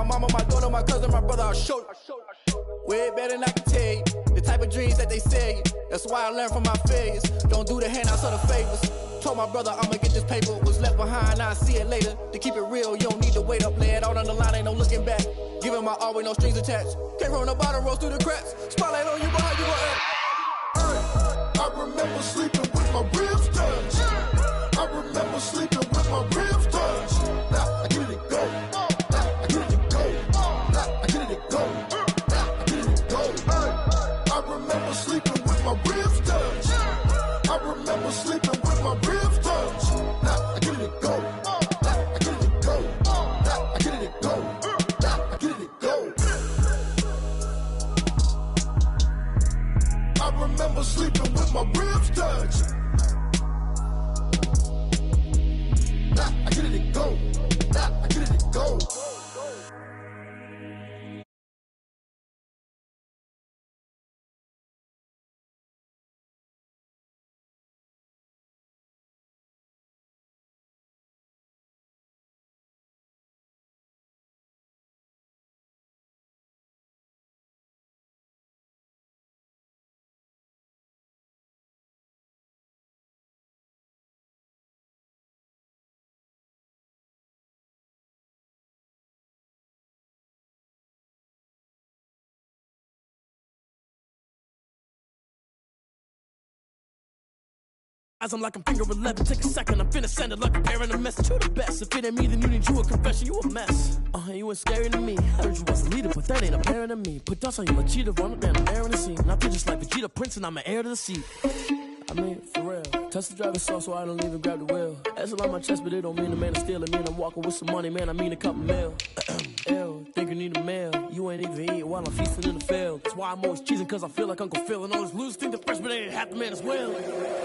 my mama, my daughter, my cousin, my brother, I'll show you. Way better than I can tell you. The type of dreams that they sell you. That's why I learned from my failures. Don't do the handouts or the favors. Told my brother I'ma get this paper. Was left behind, I'll see it later. To keep it real, you don't need to wait up. Lay it out on the line, ain't no looking back. Giving my all with no strings attached. Can't roll no bottle, roll through the cracks. Spotlight on you, but how you gon' act? I remember sleeping with my ribs touched. I remember sleeping with my ribs touched. Now I get it go. Now I get it go. Now I get it go. Now I get it go. I remember sleeping with my ribs touched. I remember sleeping with my ribs touched. Now I get it go. Now I get it go. Now I get it go. Now I get it go. I remember sleeping with my ribs touched. Now I get it go. Now I get it go. I'm like I'm finger 11, take a second, I'm finna send it like I'm bearing a message to the best. If it ain't me, then you need you a confession, you a mess. You ain't scary to me. Heard you was a leader, but that ain't apparent to me. Put dust on you, a cheater, run up down the air in the scene. I feel just like Vegeta Prince and I'm an heir to the seat. I mean, for real. Touch the driver's sauce so I don't even grab the wheel. That's on my chest, but it don't mean the man is stealing. Mean I'm walking with some money, man, I mean a couple mil. Ew, think you need a meal. You ain't even eating while I'm feasting in the field. That's why I'm always cheesing, cause I feel like Uncle Phil. And all those losers think the freshman ain't half the man as well.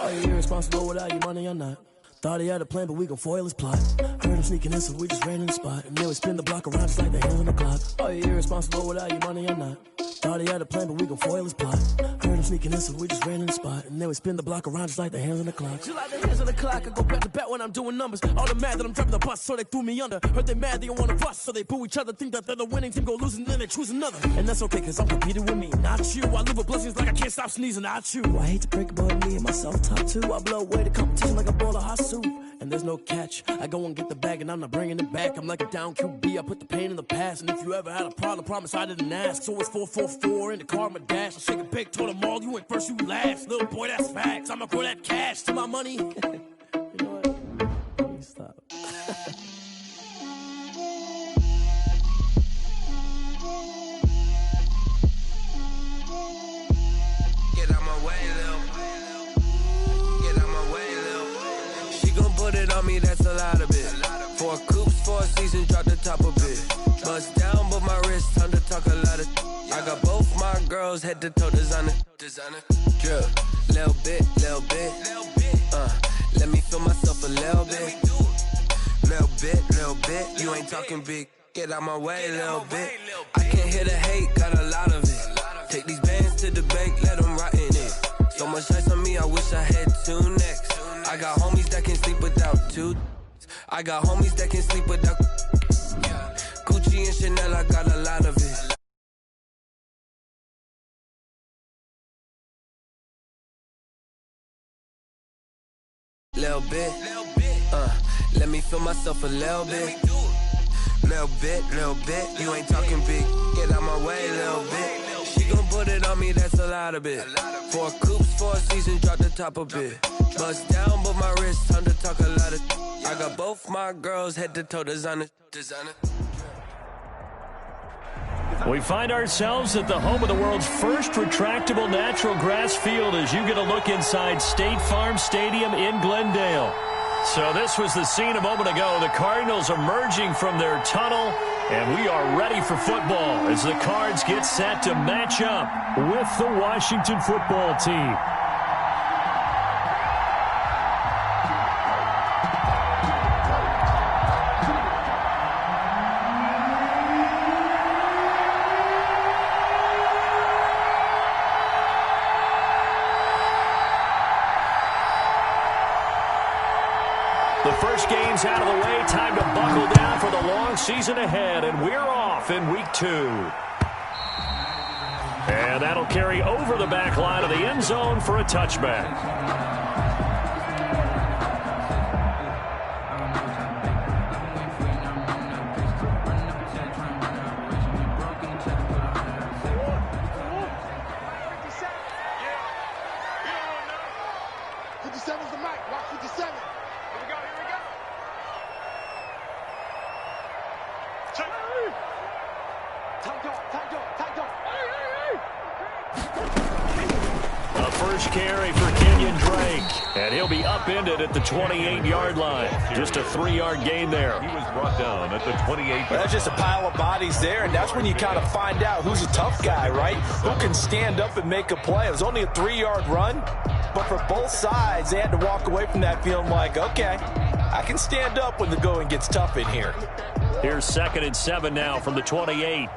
Are you irresponsible without your money or not? Thought he had a plan, but we gon' foil his plot. Heard him sneaking in, so we just ran in the spot. And then we spin the block around just like the hands on the clock. Are you irresponsible without your money or not? Thought he had a plan, but we gon' foil his plot. Heard him sneaking in, so we just ran in the spot. And then we spin the block around just like the hands on the clock. Just like the hands on the clock, I go back to back when I'm doing numbers. All the mad that I'm driving the bus, so they threw me under. Heard they mad, they don't wanna bust, so they boo each other. Think that they're the winning team, go losing, then they choose another. And that's okay, cause I'm competing with me, not you. I live with blessings like I can't stop sneezing, not you. I hate to break it, but me and myself top two. I blow away the competition like a bowl of hot soup. And there's no catch. I go and get the bag and I'm not bringing it back. I'm like a down QB, I put the pain in the past. And if you ever had a problem, promise I didn't ask. So it's 444 in the car, my dash. I shake a big, told them all, you ain't first, you last. Little boy, that's facts. I'ma grow that cash to my money. You know what? Let me stop. Get out my way, Lil. Get out my way, Lil. She gon' put it on me, that's a lot of it. 4 coops, 4 seasons, drop the top a bit. Bust down, but my wrist, time to talk a lot of. I got both my girls head to toe designer. Drip, little bit, little bit. Let me feel myself a little bit. Little bit. You ain't talking big. Get out my way, little bit. I can't hear the hate, got a lot of it. Take these bands to the bank, let them rot in it. So much ice on me, I wish I had 2 necks. I got homies that can sleep without 2. I got homies that can sleep without Gucci and Chanel, I got a lot of it. Little bit, let me feel myself a little bit. Little bit, you ain't talking big. Get out my way, little bit. She gon' put it on me, that's a lot of it. 4 coops, 4 seasons, drop the top a bit. Bust down, but my wrist, time to talk a lot of. I got both my girls head to toe designer. We find ourselves at the home of the world's first retractable natural grass field as you get a look inside State Farm Stadium in Glendale. So this was the scene a moment ago. The Cardinals emerging from their tunnel, and we are ready for football as the Cards get set to match up with the Washington football team. The first game's out of the way. Time to buckle down for the long season ahead. And we're off off in week 2. And that'll carry over the back line of the end zone for a touchback. Carry for Kenyon Drake, and he'll be upended at the 28-yard line. Just a 3-yard gain there. He was brought down at the 28. Well, that's just a pile of bodies there, and that's when you kind of find out who's a tough guy, right? Who can stand up and make a play. It was only a 3-yard run, but for both sides, they had to walk away from that feeling like, okay, I can stand up when the going gets tough in here. Here's 2nd and 7 now from the 28.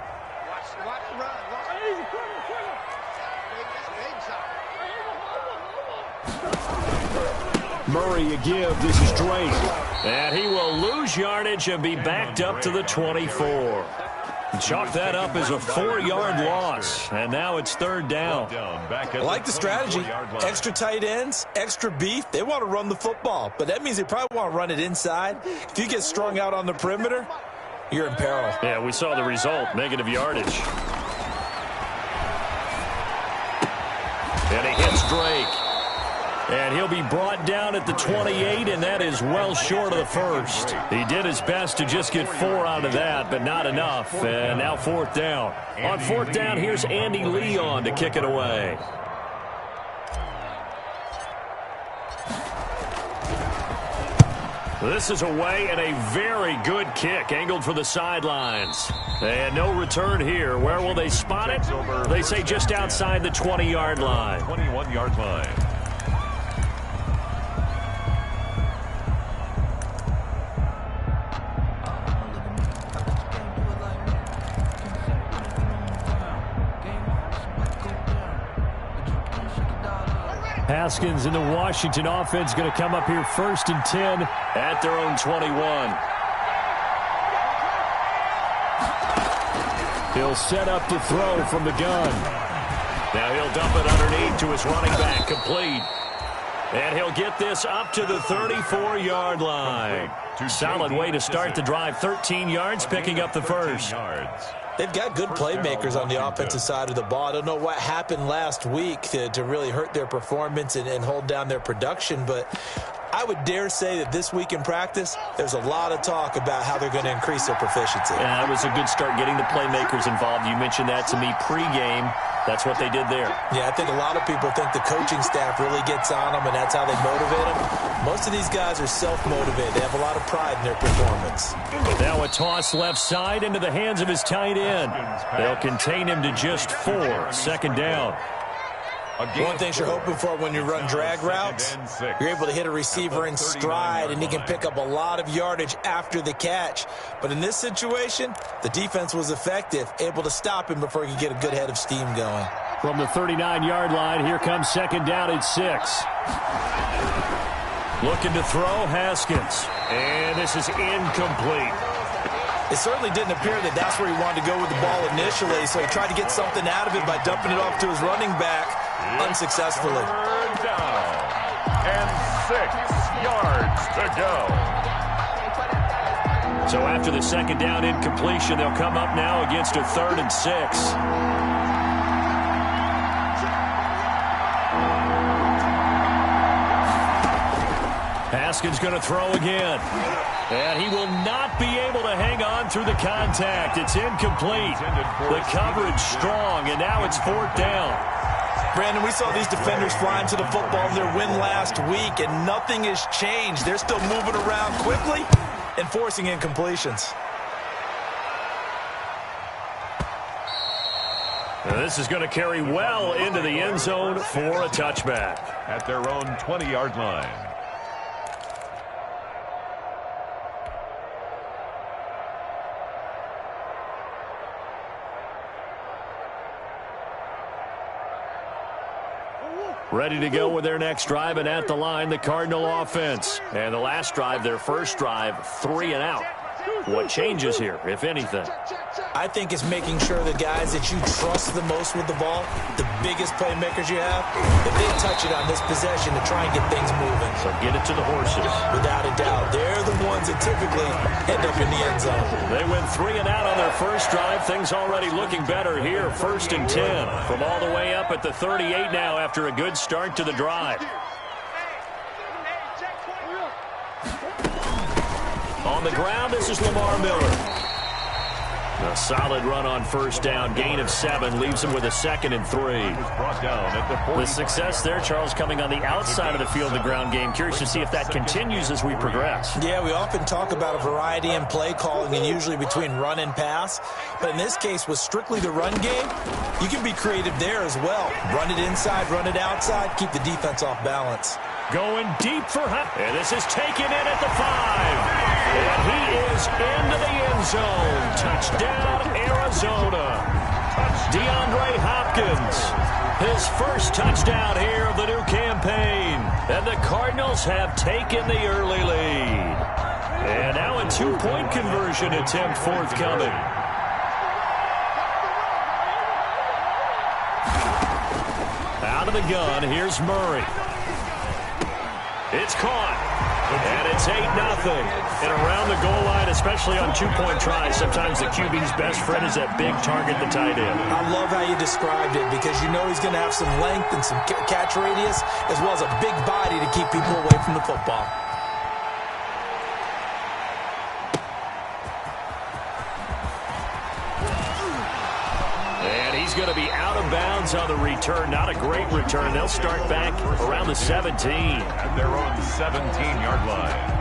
Murray a give. This is Drake. And he will lose yardage and be backed up to the 24. Chalk that up as a 4-yard loss. And now it's 3rd down. I like the strategy. Extra tight ends, extra beef. They want to run the football. But that means they probably want to run it inside. If you get strung out on the perimeter, you're in peril. Yeah, we saw the result. Negative yardage. And he hits Drake. And he'll be brought down at the 28, and that is well short of the first. He did his best to just get 4 out of that, but not enough. And now 4th down. On 4th down, here's Andy Leon to kick it away. This is away, and a very good kick angled for the sidelines. And no return here. Where will they spot it? They say just outside the 20-yard line. 21-yard line. Haskins in the Washington offense going to come up here 1st and 10 at their own 21. He'll set up to throw from the gun. Now he'll dump it underneath to his running back, complete. And he'll get this up to the 34-yard line. Solid way to start the drive. 13 yards, picking up the first. They've got good playmakers on the offensive side of the ball. I don't know what happened last week to really hurt their performance and hold down their production, but I would dare say that this week in practice, there's a lot of talk about how they're going to increase their proficiency. Yeah, it was a good start getting the playmakers involved. You mentioned that to me pregame. That's what they did there. Yeah, I think a lot of people think the coaching staff really gets on them, and that's how they motivate them. Most of these guys are self-motivated. They have a lot of pride in their performance. Now a toss left side into the hands of his tight end. They'll contain him to just 4. 2nd down. One thing you're hoping for when you run drag routes, you're able to hit a receiver in stride, and he can pick up a lot of yardage after the catch. But in this situation, the defense was effective, able to stop him before he could get a good head of steam going. From the 39-yard line, here comes 2nd down at 6. Looking to throw, Haskins. And this is incomplete. It certainly didn't appear that that's where he wanted to go with the ball initially, so he tried to get something out of it by dumping it off to his running back unsuccessfully. 3rd down and 6 yards to go. So after the 2nd down incompletion, they'll come up now against a 3rd and 6. Haskins going to throw again. And he will not be able to hang on through the contact. It's incomplete. The coverage strong, and now it's 4th down. Brandon, we saw these defenders flying to the football in their win last week, and nothing has changed. They're still moving around quickly and forcing incompletions. Now this is going to carry well into the end zone for a touchback. At their own 20-yard line. Ready to go with their next drive, and at the line, the Cardinal offense. And the last drive, their first drive, 3 and out. What changes here, if anything? I think it's making sure the guys that you trust the most with the ball, the biggest playmakers you have, if they touch it on this possession to try and get things moving. So get it to the horses. Without a doubt. They're the ones that typically end up in the end zone. They went 3 and out on their first drive. Things already looking better here. 1st and 10 from all the way up at the 38 now after a good start to the drive. On the ground, this is Lamar Miller. A solid run on 1st down. Gain of 7 leaves him with a 2nd and 3. The success there, Charles, coming on the outside of the field, the ground game. Curious to see if that continues as we progress. Yeah, we often talk about a variety in play calling and usually between run and pass. But in this case, with strictly the run game, you can be creative there as well. Run it inside, run it outside, keep the defense off balance. Going deep for Hunt. And this is taken in at the 5. And he is into the end zone. Touchdown, Arizona. DeAndre Hopkins. His first touchdown here of the new campaign. And the Cardinals have taken the early lead. And now a 2-point conversion attempt forthcoming. Out of the gun, here's Murray. It's caught. And it's 8-0. And around the goal line, especially on 2-point tries, sometimes the QB's best friend is that big target, the tight end. I love how you described it because you know he's going to have some length and some catch radius as well as a big body to keep people away from the football. He's going to be out of bounds on the return. Not a great return. They'll start back around the 17. And they're on the 17-yard line.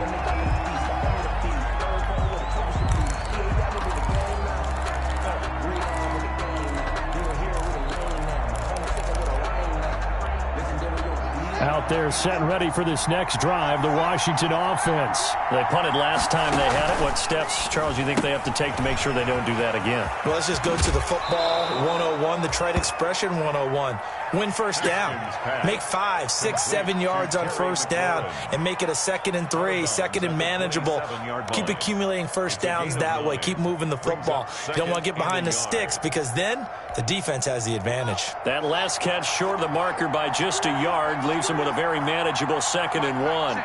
Out there set and ready for this next drive, the Washington offense. They punted last time they had it. What steps, Charles, you think they have to take to make sure they don't do that again? Well, let's just go to the football 101, the trite expression 101. Win 1st down. Make 5, 6, 7 yards on 1st down and make it a 2nd and 3, 2nd and manageable. Keep accumulating 1st downs that way. Keep moving the football. You don't want to get behind the sticks because then the defense has the advantage. That last catch short of the marker by just a yard leaves him with a very manageable 2nd and 1.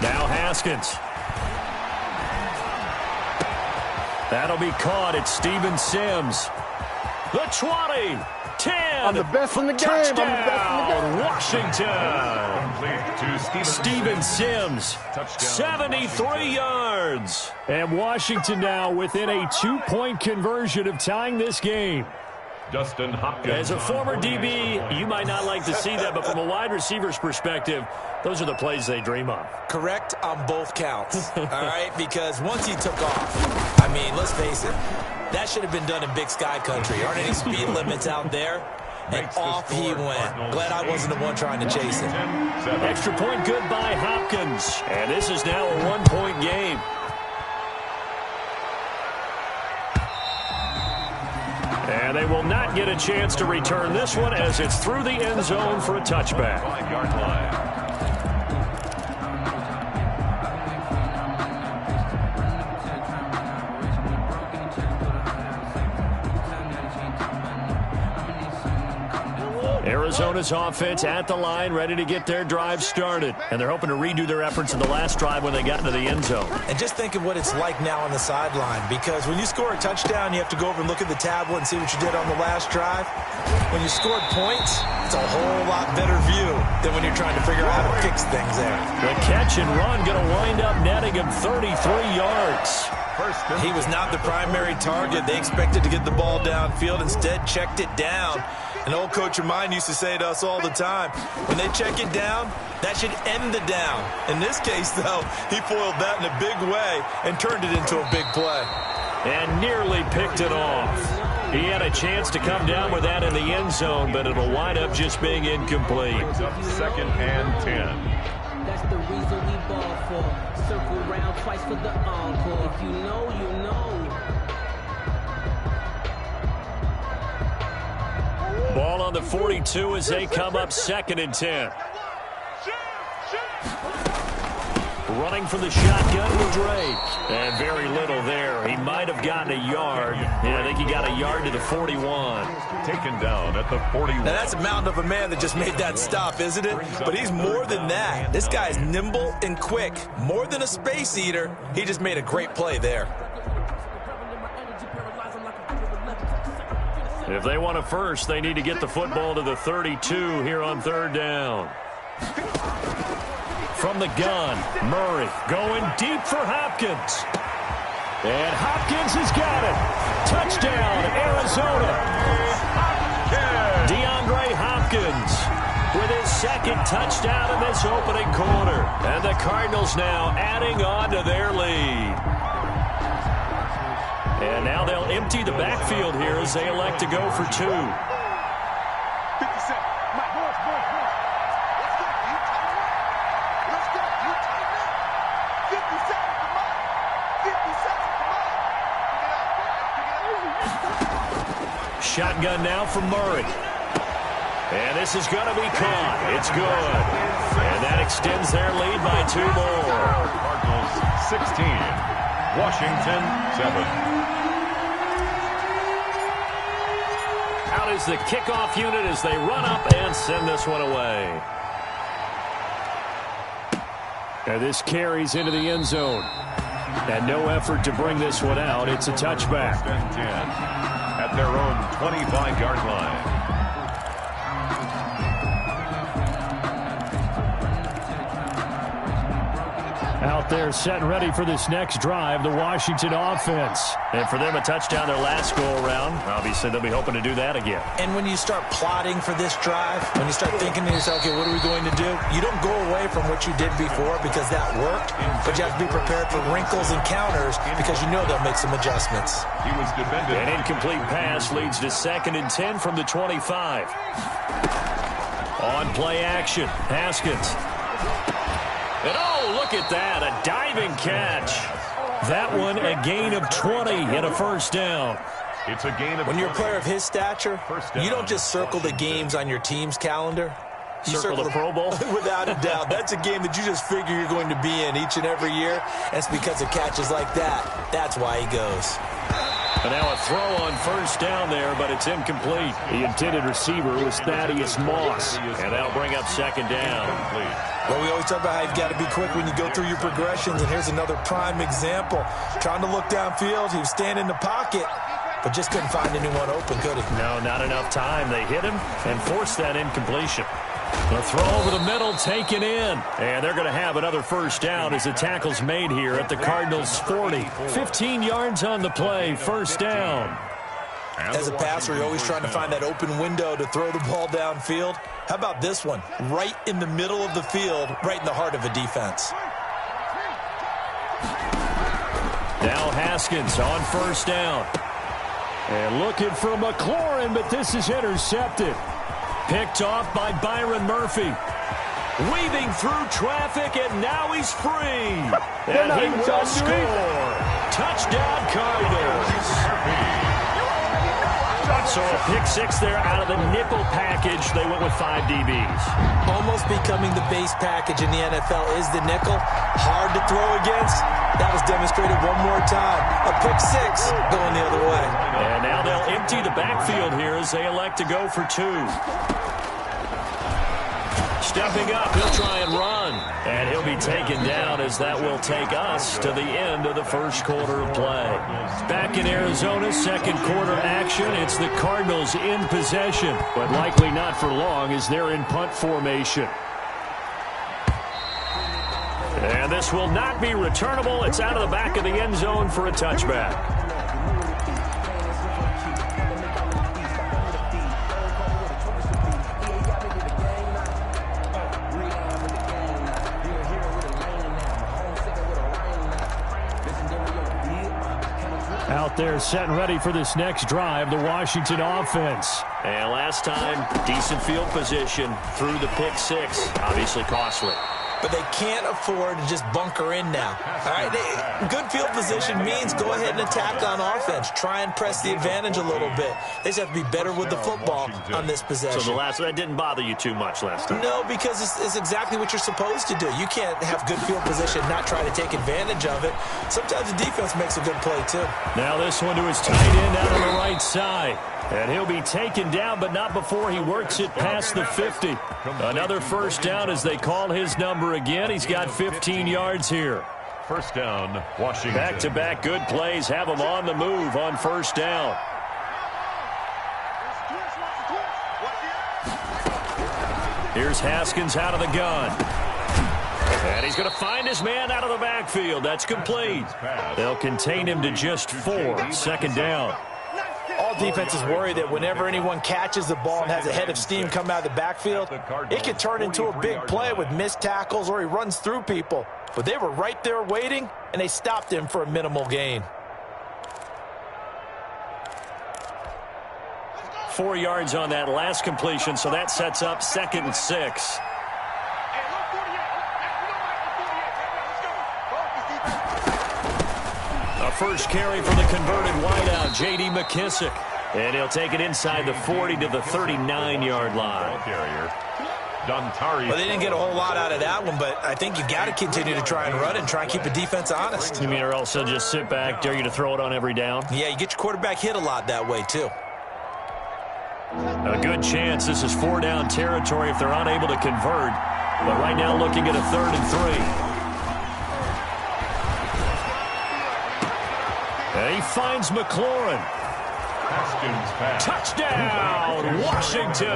Now Haskins. That'll be caught. It's Steven Sims. The 20, 10. I'm the best in the game. Touchdown, I'm the best in the game. Washington. Steven Sims, 73 yards. And Washington now within a 2-point conversion of tying this game. Justin Hopkins. As a former DB, you might not like to see that, but from a wide receiver's perspective, those are the plays they dream of. Correct on both counts, all right? Because once he took off, I mean, let's face it, that should have been done in Big Sky country. Aren't any speed limits out there? And off he went. Glad I wasn't the one trying to chase it. Extra point good by Hopkins. And this is now a 1-point game. And they will not get a chance to return this one as it's through the end zone for a touchback. 5-yard line. Arizona's offense at the line, ready to get their drive started. And they're hoping to redo their efforts in the last drive when they got into the end zone. And just think of what it's like now on the sideline, because when you score a touchdown, you have to go over and look at the tablet and see what you did on the last drive. When you scored points, it's a whole lot better view than when you're trying to figure out how to fix things there. The catch and run going to wind up netting him 33 yards. He was not the primary target. They expected to get the ball downfield. Instead, checked it down. An old coach of mine used to say to us all the time, when they check it down, that should end the down. In this case, though, he foiled that in a big way and turned it into a big play. And nearly picked it off. He had a chance to come down with that in the end zone, but it'll wind up just being incomplete. 2nd and 10. That's the reason we ball for. Circle round twice for the encore. If you know, you know. Ball on the 42 as they come up 2nd and 10. running for the shotgun with Drake. And very little there. He might have gotten a yard. Yeah, I think he got a yard to the 41. Taken down at the 41. Now, that's a mountain of a man that just made that stop, isn't it? But he's more than that. This guy's nimble and quick. More than a space eater. He just made a great play there. If they want a first, they need to get the football to the 32 here on third down. From the gun, Murray going deep for Hopkins. And Hopkins has got it. Touchdown, Arizona. DeAndre Hopkins with his second touchdown in this opening quarter. And the Cardinals now adding on to their lead. And now they'll empty the backfield here as they elect to go for two. Shotgun now from Murray. And this is going to be caught. It's good. And that extends their lead by 2 more. Cardinals 16, Washington 7. Out is the kickoff unit as they run up and send this one away. And this carries into the end zone. And no effort to bring this one out. It's a touchback. 10. At their own 25-yard line. Out there set and ready for this next drive, the Washington offense. And for them, a touchdown their last go-around. Obviously, they'll be hoping to do that again. And when you start plotting for this drive, when you start thinking to yourself, okay, what are we going to do? You don't go away from what you did before because that worked, but you have to be prepared for wrinkles and counters because you know they'll make some adjustments. He was defended. An incomplete pass leads to 2nd and 10 from the 25. On play action, Haskins. And oh, look at that, a diving catch. That one a gain of 20 and a first down. It's a gain of when you're a player of his stature, you don't just circle the games on your team's calendar. You circle the Pro Bowl? Without a doubt. That's a game that you just figure you're going to be in each and every year. And it's because of catches like that. That's why he goes. And now a throw on first down there, but it's incomplete. The intended receiver was Thaddeus Moss. And that'll bring up 2nd down. Well, we always talk about how you've got to be quick when you go through your progressions, and here's another prime example. Trying to look downfield, he was standing in the pocket, but just couldn't find anyone open, could he? No, not enough time. They hit him and forced that incompletion. The throw over the middle taken in, and they're going to have another first down as the tackle's made here at the Cardinals' 40. 15 yards on the play, first down. As a passer, you're always trying to find that open window to throw the ball downfield. How about this one? Right in the middle of the field, right in the heart of a defense. Now Haskins on first down. And looking for McLaurin, but this is intercepted. Picked off by Byron Murphy. Weaving through traffic, and now he's free. And he will score. Touchdown, Cardinals. So a pick 6 there out of the nickel package. They went with 5 DBs. Almost becoming the base package in the NFL is the nickel. Hard to throw against. That was demonstrated one more time. A pick 6 going the other way. And now they'll empty the backfield here as they elect to go for 2. Stepping up, he'll try and run. And he'll be taken down as that will take us to the end of the first quarter of play. Back in Arizona, second quarter action. It's the Cardinals in possession, but likely not for long as they're in punt formation. And this will not be returnable. It's out of the back of the end zone for a touchback. Out there set and ready for this next drive, the Washington offense. And last time, decent field position through the pick 6. Obviously costly. but they can't afford to just bunker in now. All right, good field position means go ahead and attack on offense. Try and press the advantage a little bit. They just have to be better with the football on this possession. So that didn't bother you too much last time? No, because it's exactly what you're supposed to do. You can't have good field position, not try to take advantage of it. Sometimes the defense makes a good play, too. Now this one to his tight end out on the right side. And he'll be taken down, but not before he works it past the 50. Another first down as they call his number again. He's got 15 yards here. First down, Washington. Back-to-back good plays have him on the move on first down. Here's Haskins out of the gun. And he's going to find his man out of the backfield. That's complete. They'll contain him to just 4. Second down. All defenses worry that whenever anyone catches the ball and has a head of steam come out of the backfield, it could turn into a big play with missed tackles or he runs through people. But they were right there waiting, and they stopped him for a minimal gain. 4 yards on that last completion, so that sets up 2nd and 6. A first carry for the converted wideout, J.D. McKissick. And he'll take it inside the 40 to the 39-yard line. Well, they didn't get a whole lot out of that one, but I think you got to continue to try and run it and try and keep the defense honest. You mean or else they'll just sit back, dare you to throw it on every down? Yeah, you get your quarterback hit a lot that way, too. A good chance this is 4-down territory if they're unable to convert. But right now looking at a 3rd and 3. And he finds McLaurin. Touchdown, Washington.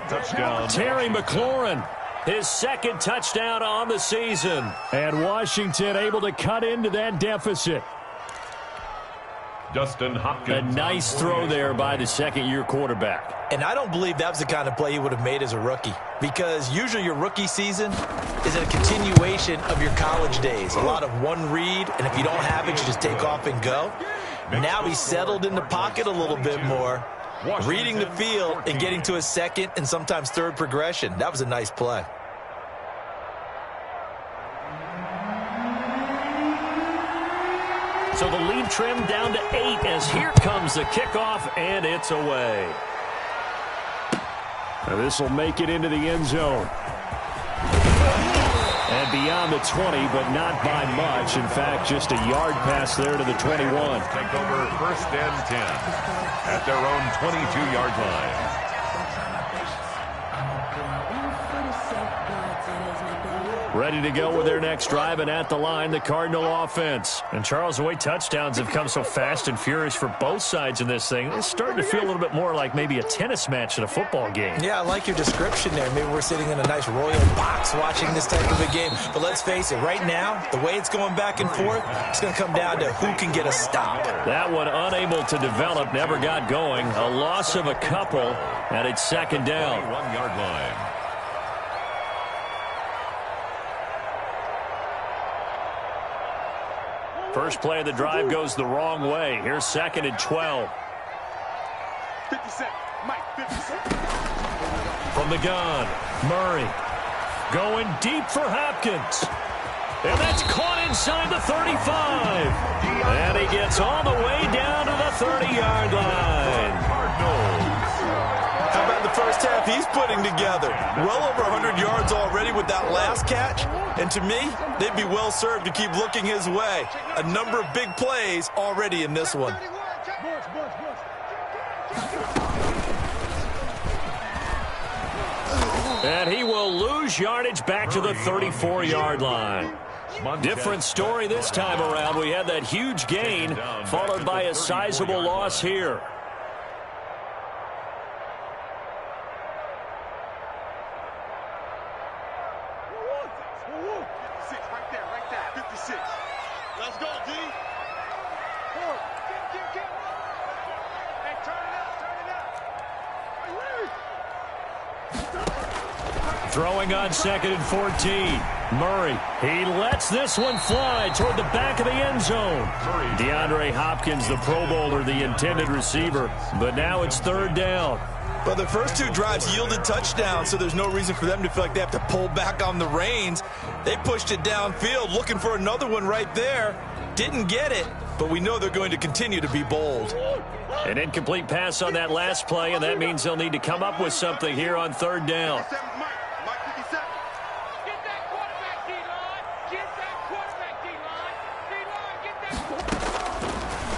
Touchdown. Terry McLaurin, his 2nd touchdown on the season. And Washington able to cut into that deficit. Justin Hopkins. A nice throw there by the second-year quarterback. And I don't believe that was the kind of play he would have made as a rookie, because usually your rookie season is a continuation of your college days. A lot of one read, and if you don't have it, you just take off and go. Now he's settled in the pocket a little bit more, reading the field and getting to his 2nd and sometimes 3rd progression. That was a nice play. So the lead trimmed down to 8 as here comes the kickoff, and it's away. Now this will make it into the end zone. And beyond the 20, but not by much. In fact, just a yard pass there to the 21. Take over 1st and 10 at their own 22-yard line. Ready to go with their next drive, and at the line, the Cardinal offense. And Charles, the way touchdowns have come so fast and furious for both sides in this thing, it's starting to feel a little bit more like maybe a tennis match in a football game. Yeah, I like your description there. Maybe we're sitting in a nice royal box watching this type of a game. But let's face it, right now, the way it's going back and forth, it's going to come down to who can get a stop. That one unable to develop, never got going. A loss of a couple, and it's 2nd down. 1-yard line. First play of the drive goes the wrong way. Here's 2nd and 12. 50 seconds. Mike, 50 seconds. From the gun, Murray going deep for Hopkins. And that's caught inside the 35. And he gets all the way down to the 30-yard line. How about the first half he's putting together? Well over 100 yards already with that last catch. And to me, they'd be well served to keep looking his way. A number of big plays already in this one. And he will lose yardage back to the 34-yard line. Different story this time around. We had that huge gain followed by a sizable loss here. Throwing on 2nd and 14. Murray, he lets this one fly toward the back of the end zone. DeAndre Hopkins, the Pro Bowler, the intended receiver. But now it's 3rd down. But the first two drives yielded touchdowns, so there's no reason for them to feel like they have to pull back on the reins. They pushed it downfield, looking for another one right there. Didn't get it, but we know they're going to continue to be bold. An incomplete pass on that last play, and that means they'll need to come up with something here on third down.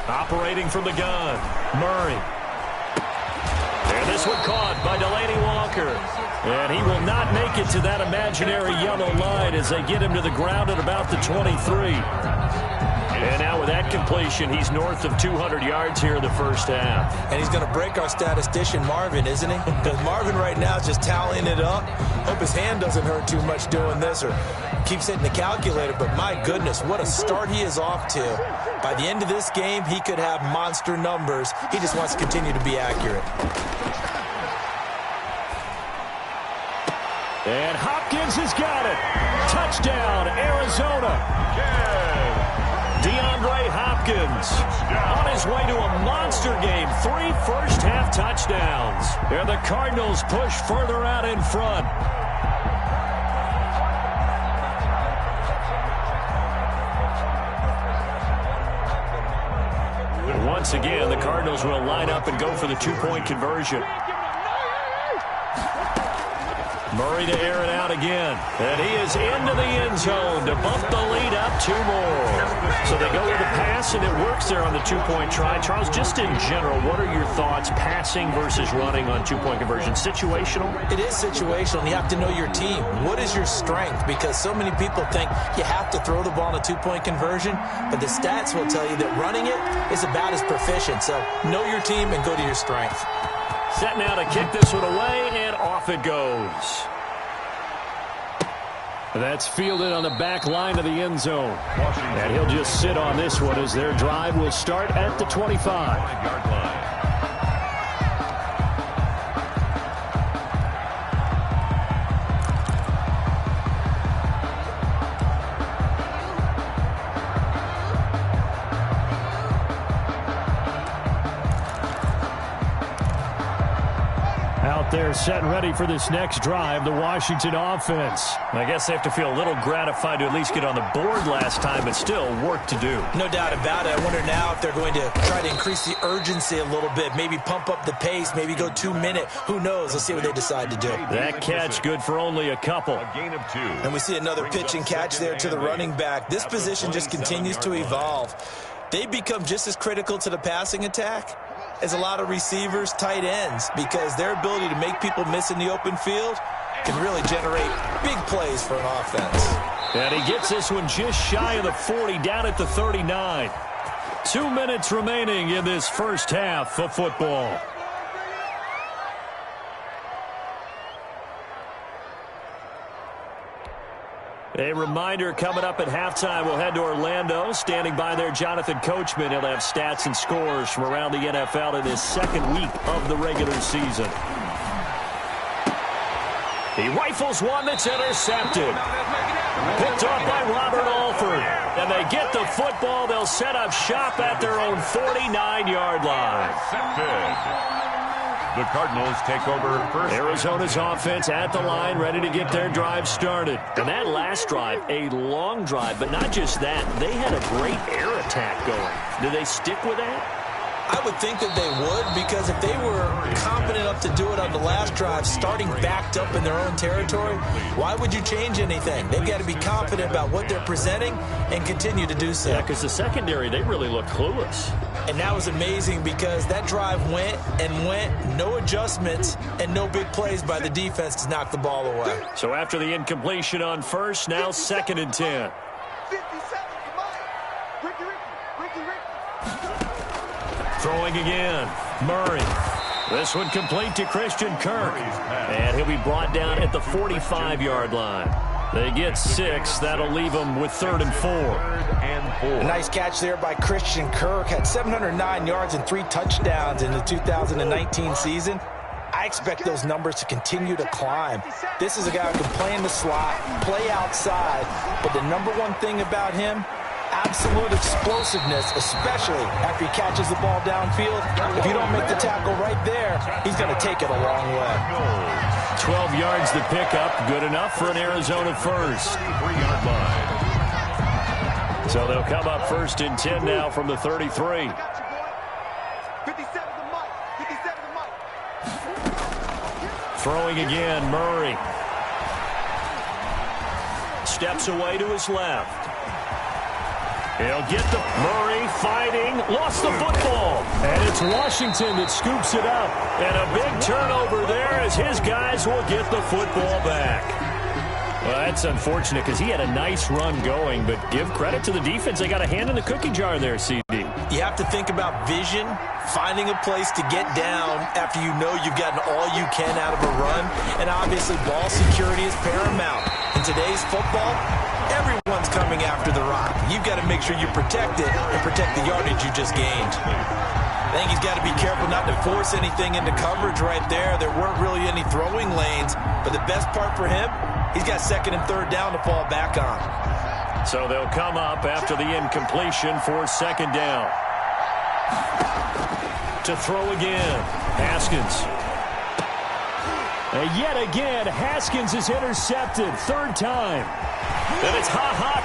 Operating from the gun, Murray. And this one caught by Delaney Walker. And he will not make it to that imaginary yellow line as they get him to the ground at about the 23. And now with that completion, he's north of 200 yards here in the first half. And he's going to break our statistician, Marvin, isn't he? Because Marvin right now is just tallying it up. Hope his hand doesn't hurt too much doing this or keeps hitting the calculator. But my goodness, what a start he is off to. By the end of this game, he could have monster numbers. He just wants to continue to be accurate. And Hopkins has got it. Touchdown, Arizona. DeAndre Hopkins on his way to a monster game. 3 first-half touchdowns. And the Cardinals push further out in front. And once again, the Cardinals will line up and go for the 2-point conversion. Murray to air it out again. And he is into the end zone to bump the lead up 2 more. So they go with the pass, and it works there on the 2-point try. Charles, just in general, what are your thoughts, passing versus running on 2-point conversion? Situational? It is situational, and you have to know your team. What is your strength? Because so many people think you have to throw the ball in a 2-point conversion, but the stats will tell you that running it is about as proficient. So know your team and go to your strength. Set now to kick this one away, and off it goes. That's fielded on the back line of the end zone. And he'll just sit on this one as their drive will start at the 25-yard line. They're set and ready for this next drive, the Washington offense. I guess they have to feel a little gratified to at least get on the board last time, but still work to do. No doubt about it. I wonder now if they're going to try to increase the urgency a little bit, maybe pump up the pace, maybe go 2-minute. Who knows? Let's see what they decide to do. That catch good for only a couple. A gain of 2. And we see another pitch and catch there to the running back. This position just continues to evolve. They become just as critical to the passing attack as a lot of receivers, tight ends, because their ability to make people miss in the open field can really generate big plays for an offense. And he gets this one just shy of the 40, down at the 39. 2 minutes remaining in this first half of football. A reminder, coming up at halftime, we'll head to Orlando. Standing by there, Jonathan Coachman. He'll have stats and scores from around the NFL in his second week of the regular season. He rifles one that's intercepted. Picked off by Robert Alford. And they get the football. They'll set up shop at their own 49-yard line. The Cardinals take over first. Arizona's offense at the line, ready to get their drive started. And that last drive, a long drive, but not just that. They had a great air attack going. Do they stick with that? I would think that they would, because if they were confident enough to do it on the last drive, starting backed up in their own territory, why would you change anything? They've got to be confident about what they're presenting and continue to do so. Yeah, because the secondary, they really look clueless. And that was amazing because that drive went and went, no adjustments, and no big plays by the defense to knock the ball away. So after the incompletion on first, now 2nd and 10. Throwing again, Murray. This one complete to Christian Kirk. And he'll be brought down at the 45-yard line. They get 6. That'll leave them with 3rd and 4. A nice catch there by Christian Kirk. Had 709 yards and 3 touchdowns in the 2019 season. I expect those numbers to continue to climb. This is a guy who can play in the slot, play outside, but the number one thing about him, absolute explosiveness, especially after he catches the ball downfield. If you don't make the tackle right there, he's going to take it a long way. 12 yards to pick up, good enough for an Arizona first. 3-yard line. So they'll come up 1st and 10 now from the 33. 57 to Mike. 57 to Mike. Throwing again, Murray. Steps away to his left. He'll get the Murray fighting, lost the football. And it's Washington that scoops it up. And a big turnover there as his guys will get the football back. Well, that's unfortunate because he had a nice run going, but give credit to the defense. They got a hand in the cookie jar there, CD. You have to think about vision, finding a place to get down after you know you've gotten all you can out of a run, and obviously ball security is paramount. In today's football, everyone's coming after the rock. You've got to make sure you protect it and protect the yardage you just gained. I think he's got to be careful not to force anything into coverage right there. There weren't really any throwing lanes, but the best part for him, he's got 2nd and 3rd down to fall back on. So they'll come up after the incompletion for 2nd down. To throw again, Haskins. And yet again, Haskins is intercepted, 3rd time. Then it's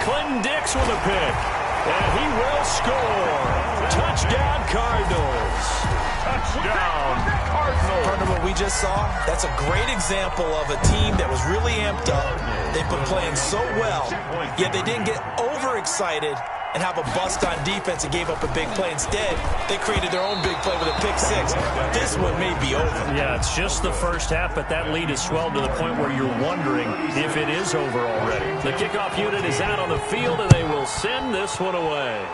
Clinton Dix with a pick. And he will score. Touchdown, Cardinals. Touchdown, Cardinals. Part of what we just saw, that's a great example of a team that was really amped up. They've been playing so well, yet they didn't get overexcited and have a bust on defense and gave up a big play. Instead, they created their own big play with a pick 6. This one may be over. Yeah, it's just the first half, but that lead has swelled to the point where you're wondering if it is over already. The kickoff unit is out on the field, and they will send this one away.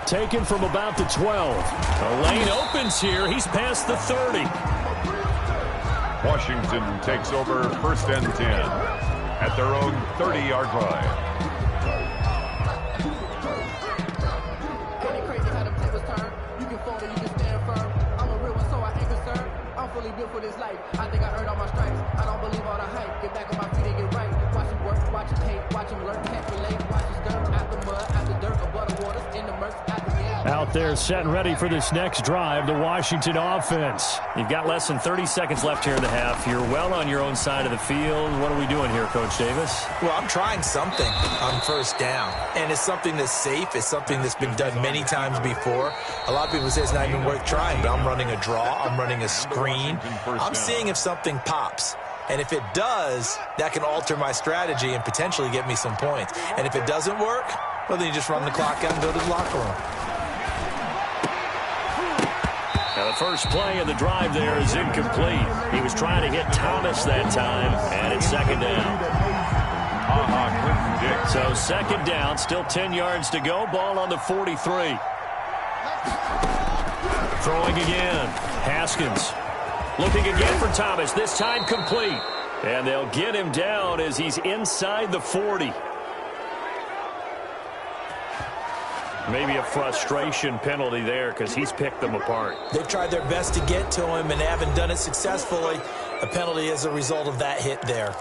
Taken from about the 12. The lane opens here. He's past the 30. Washington takes over 1st and 10 at their own 30-yard line. For this life, I think I earned all my stripes. I don't believe all the hype. Get back on my feet and get right. Watch him work, watch him hate, watch him learn, can't relate. Watch him stir out the mud, out the dirt, above the waters, in the murks, out the game. Out there, set and ready for this next drive, the Washington offense. You've got less than 30 seconds left here in the half. You're well on your own side of the field. What are we doing here, Coach Davis? Well, I'm trying something on 1st down, and it's something that's safe. It's something that's been done many times before. A lot of people say it's not even worth trying, but I'm running a draw. I'm running a screen. I'm seeing if something pops. And if it does, that can alter my strategy and potentially get me some points. And if it doesn't work, well, then you just run the clock out and go to the locker room. Now the first play of the drive there is incomplete. He was trying to hit Thomas that time, and it's 2nd down. So 2nd down, still 10 yards to go. Ball on the 43. Throwing again, Haskins. Looking again for Thomas, this time complete. And they'll get him down as he's inside the 40. Maybe a frustration penalty there because he's picked them apart. They've tried their best to get to him and haven't done it successfully. A penalty as a result of that hit there.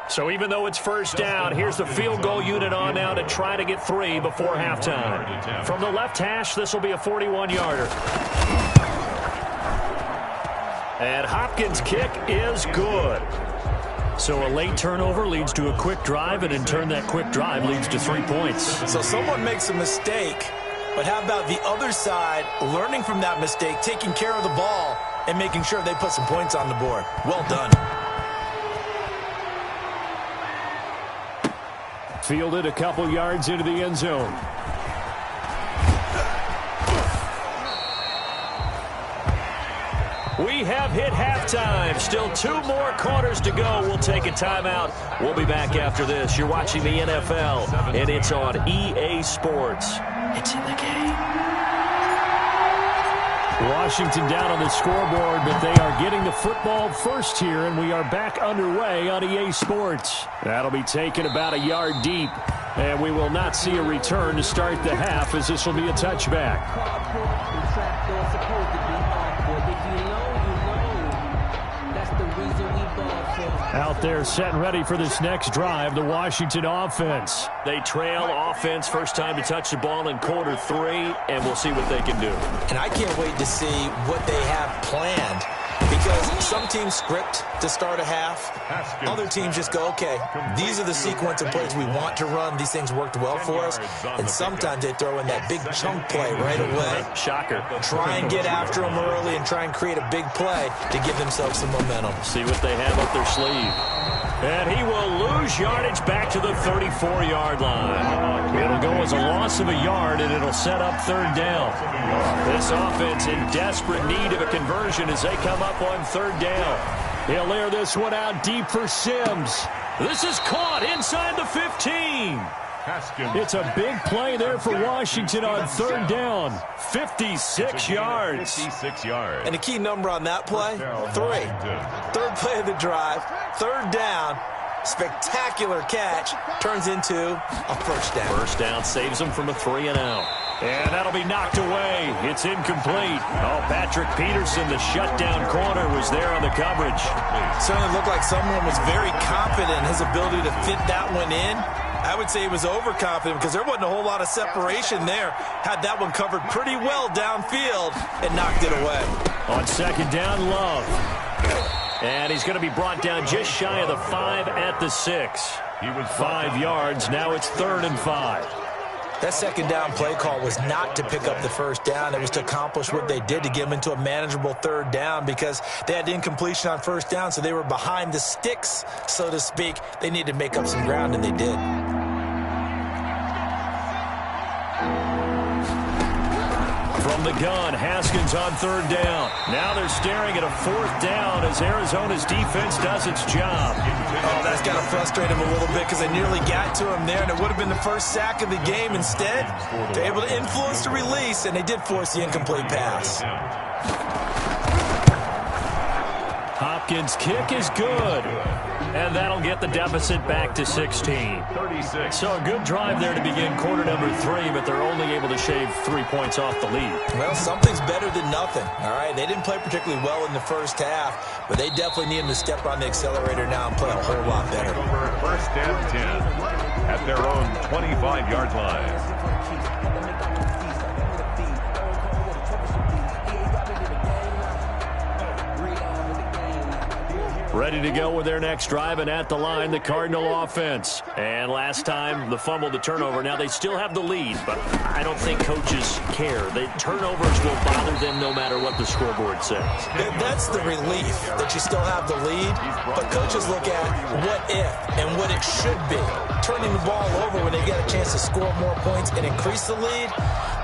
So even though it's 1st down, here's the field goal unit on now to try to get 3 before halftime. From the left hash, this will be a 41-yarder. And Hopkins' kick is good. So a late turnover leads to a quick drive, and in turn that quick drive leads to 3 points. So someone makes a mistake, but how about the other side learning from that mistake, taking care of the ball, and making sure they put some points on the board? Well done. Fielded a couple yards into the end zone. We have hit halftime. Still 2 more quarters to go. We'll take a timeout. We'll be back after this. You're watching the NFL, and it's on EA Sports. It's in the game. Washington down on the scoreboard, but they are getting the football first here, and we are back underway on EA Sports. That'll be taken about a yard deep, and we will not see a return to start the half as this will be a touchback. Out there set and ready for this next drive, the Washington offense. They trail offense, first time to touch the ball in quarter 3, and we'll see what they can do. And I can't wait to see what they have planned, because some teams script to start a half. Other teams just go, okay, these are the sequence of plays we want to run. These things worked well for us. And sometimes they throw in that big chunk play right away. Shocker. Try and get after them early and try and create a big play to give themselves some momentum. See what they have up their sleeve. And he will lose yardage back to the 34-yard line. It'll go as a loss of a yard, and it'll set up third down. This offense in desperate need of a conversion as they come up on third down. He'll air this one out deep for Sims. This is caught inside the 15. It's a big play there for Washington on third down. 56 yards. 56 yards. And the key number on that play, 3. Third play of the drive, third down. Spectacular catch turns into a first down. First down saves them from a 3-and-out. And that'll be knocked away. It's incomplete. Oh, Patrick Peterson, the shutdown corner, was there on the coverage. Certainly looked like someone was very confident in his ability to fit that one in. I would say he was overconfident because there wasn't a whole lot of separation there. Had that one covered pretty well downfield and knocked it away. On second down, Love. And he's going to be brought down just shy of the 5 at the 6. He was 5 yards. Now it's 3rd and 5. That second down play call was not to pick up the first down. It was to accomplish what they did to get them into a manageable third down because they had incompletion on first down, so they were behind the sticks, so to speak. They needed to make up some ground, and they did. From the gun, Haskins on third down. Now they're staring at a 4th down as Arizona's defense does its job. Oh, that's got to frustrate him a little bit because they nearly got to him there, and it would have been the first sack of the game. Instead, they're able to influence the release, and they did force the incomplete pass. Hopkins' kick is good. And that'll get the deficit back to 16. 36. So a good drive there to begin quarter number 3, but they're only able to shave 3 points off the lead. Well, something's better than nothing, all right? They didn't play particularly well in the first half, but they definitely need them to step on the accelerator now and play a whole lot better. First and 10 at their own 25-yard line. Ready to go with their next drive, and at the line, the Cardinal offense. And last time, the fumble, the turnover. Now, they still have the lead, but I don't think coaches care. The turnovers will bother them no matter what the scoreboard says. That's the relief that you still have the lead, but coaches look at what if and what it should be. Turning the ball over when they get a chance to score more points and increase the lead,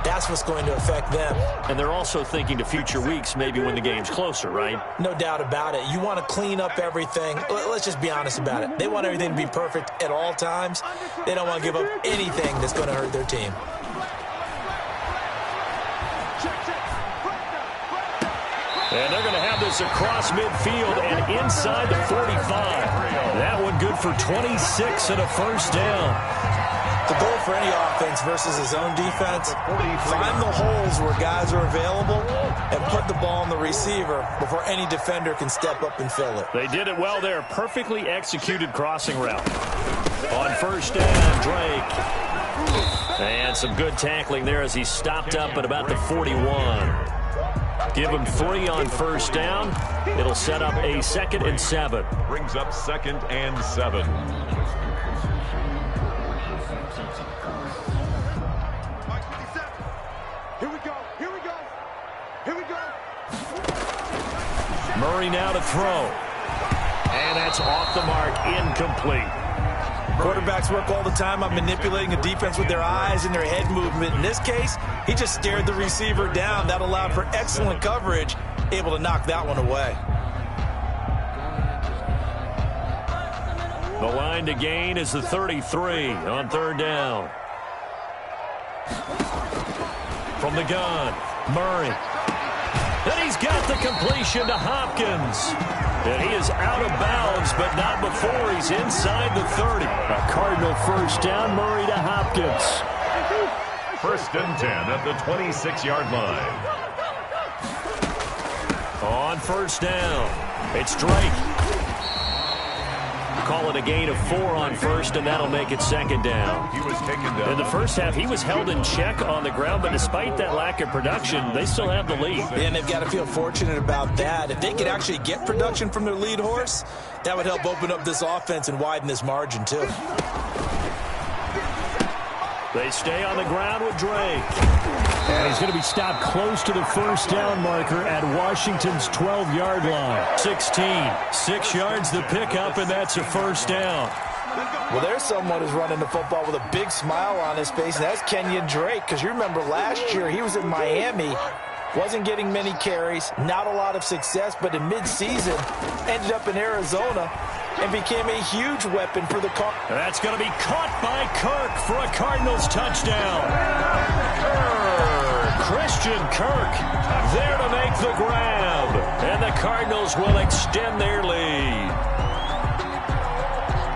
that's what's going to affect them. And they're also thinking to future weeks, maybe when the game's closer, right? No doubt about it. You want to clean up everything. Let's just be honest about it. They want everything to be perfect at all times. They don't want to give up anything that's going to hurt their team. And they're going to have this across midfield and inside the 45. That one good for 26 and a first down. The goal for any offense versus his own defense, find the holes where guys are available and put the ball on the receiver before any defender can step up and fill it. They did it well there. Perfectly executed crossing route. On first down, Drake. And some good tackling there as he stopped up at about the 41. Give him 3 on first down. It'll set up a 2nd and 7. Brings up 2nd and 7. Murray now to throw. And that's off the mark, incomplete. Quarterbacks work all the time on manipulating a defense with their eyes and their head movement. In this case, he just stared the receiver down. That allowed for excellent coverage, able to knock that one away. The line to gain is the 33 on third down. From the gun, Murray. And he's got the completion to Hopkins. And he is out of bounds, but not before he's inside the 30. A Cardinal first down, Murray to Hopkins. First and 10 at the 26-yard line. On first down, it's Drake. Call it a gain of 4 on first, and that'll make it second down. He was taken down. In the first half, he was held in check on the ground, but despite that lack of production, they still have the lead. And they've got to feel fortunate about that. If they could actually get production from their lead horse, that would help open up this offense and widen this margin, too. They stay on the ground with Drake. And he's going to be stopped close to the first down marker at Washington's 12-yard line. 16. 6 yards the pickup, and that's a first down. Well, there's someone who's running the football with a big smile on his face, and that's Kenyon Drake. Because you remember last year he was in Miami, wasn't getting many carries, not a lot of success, but in mid-season ended up in Arizona and became a huge weapon for the Cardinals. That's going to be caught by Kirk for a Cardinals touchdown. Christian Kirk there to make the grab. And the Cardinals will extend their lead.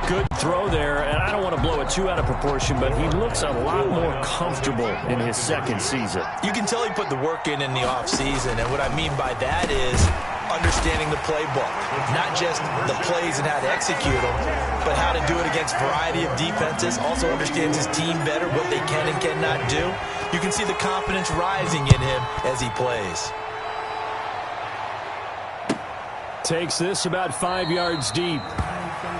Good throw there, and I don't want to blow it too out of proportion, but he looks a lot more comfortable in his second season. You can tell he put the work in the offseason, and what I mean by that is understanding the playbook. Not just the plays and how to execute them, but how to do it against a variety of defenses. Also understands his team better, what they can and cannot do. You can see the confidence rising in him as he plays. Takes this about 5 yards deep.